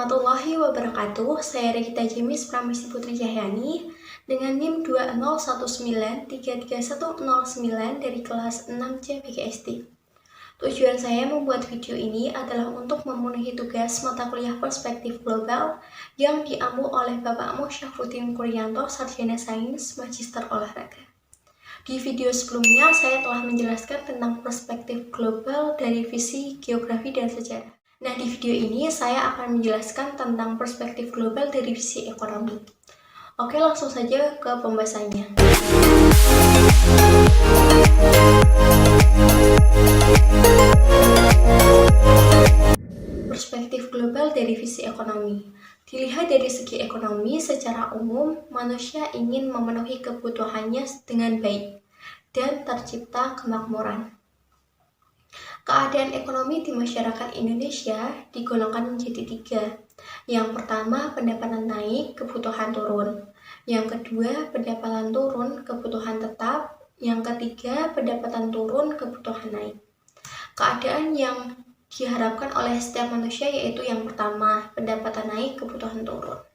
warahmatullahi wabarakatuh. Saya Regita Jemis Pramesti Putri Cahyani dengan NIM 201933109 dari kelas 6C PGSD. Tujuan saya membuat video ini adalah untuk memenuhi tugas mata kuliah perspektif global yang diampu oleh Bapak Syafruddin Kuryanto, Sarjana Sains, Magister Olahraga. Di video sebelumnya, saya telah menjelaskan tentang perspektif global dari visi geografi dan sejarah. Nah, di video ini saya akan menjelaskan tentang perspektif global dari visi ekonomi. Oke, langsung saja ke pembahasannya. Perspektif global dari visi ekonomi. Dilihat dari segi ekonomi, secara umum, manusia ingin memenuhi kebutuhannya dengan baik dan tercipta kemakmuran. Keadaan ekonomi di masyarakat Indonesia digolongkan menjadi 3. Yang pertama, pendapatan naik, kebutuhan turun. Yang kedua, pendapatan turun, kebutuhan tetap. Yang ketiga, pendapatan turun, kebutuhan naik. Keadaan yang diharapkan oleh setiap manusia yaitu yang pertama, pendapatan naik, kebutuhan turun.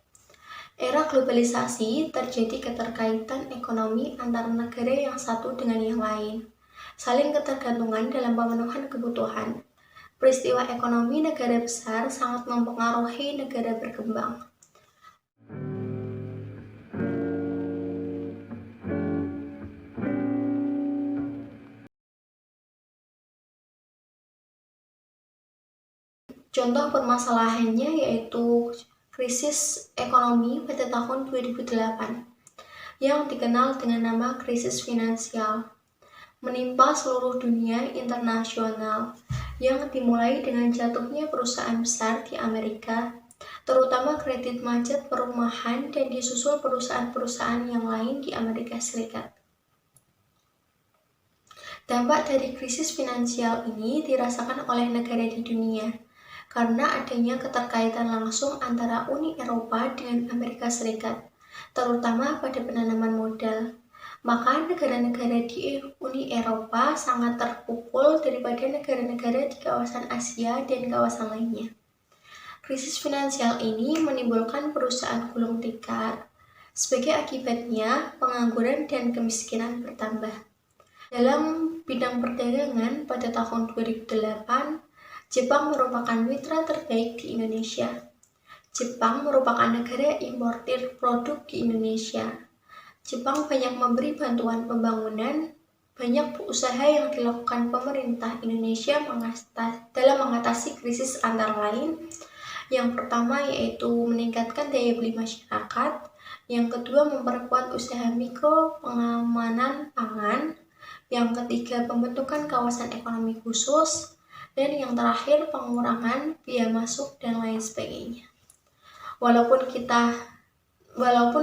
Era globalisasi terjadi keterkaitan ekonomi antara negara yang satu dengan yang lain. Saling ketergantungan dalam pemenuhan kebutuhan. Peristiwa ekonomi negara besar sangat mempengaruhi negara berkembang. Contoh permasalahannya yaitu krisis ekonomi pada tahun 2008 yang dikenal dengan nama krisis finansial, menimpa seluruh dunia internasional yang dimulai dengan jatuhnya perusahaan besar di Amerika, terutama kredit macet perumahan dan disusul perusahaan-perusahaan yang lain di Amerika Serikat. Dampak dari krisis finansial ini dirasakan oleh negara di dunia karena adanya keterkaitan langsung antara Uni Eropa dengan Amerika Serikat, terutama pada penanaman modal. Maka negara-negara di Uni Eropa sangat terpukul daripada negara-negara di kawasan Asia dan kawasan lainnya. Krisis finansial ini menimbulkan perusahaan gulung tikar. Sebagai akibatnya, pengangguran dan kemiskinan bertambah. Dalam bidang perdagangan pada tahun 2008, Jepang merupakan mitra terbaik di Indonesia. Jepang merupakan negara importir produk di Indonesia. Jepang banyak memberi bantuan pembangunan, banyak usaha yang dilakukan pemerintah Indonesia dalam mengatasi krisis antara lain. Yang pertama yaitu meningkatkan daya beli masyarakat, yang kedua memperkuat usaha mikro pengamanan pangan, yang ketiga pembentukan kawasan ekonomi khusus, dan yang terakhir pengurangan biaya masuk dan lain sebagainya. Walaupun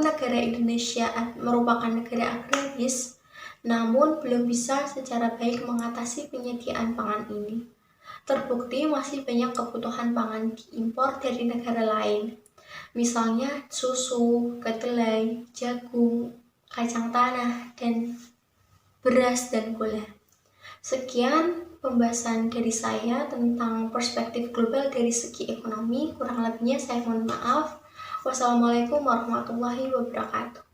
negara Indonesia merupakan negara agraris, namun belum bisa secara baik mengatasi penyediaan pangan ini. Terbukti masih banyak kebutuhan pangan diimpor dari negara lain, misalnya susu, kedelai, jagung, kacang tanah, dan beras dan gula. Sekian pembahasan dari saya tentang perspektif global dari segi ekonomi. Kurang lebihnya saya mohon maaf. Wassalamualaikum warahmatullahi wabarakatuh.